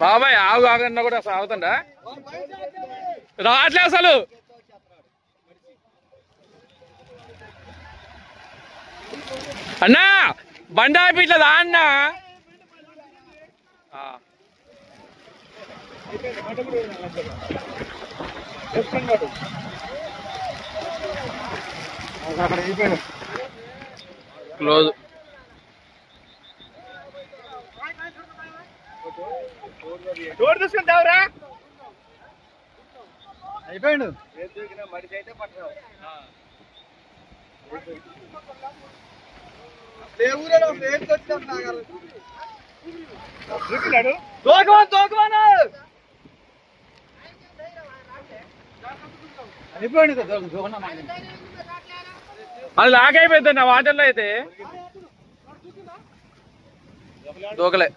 బాబాయ్ ఆగు ఆగన్నా కూడా అసలు ఆగుతుందా రావట్లే అసలు అన్నా బండి ఆపి ఇట్లా దా అన్నా క్లోజ్ డోర్ చూసుకుంటావురా అయిపోయాడు మడిచి అయితే పట్టరావు అది లాగైపోయింది నా వాటర్లో అయితే దూకలే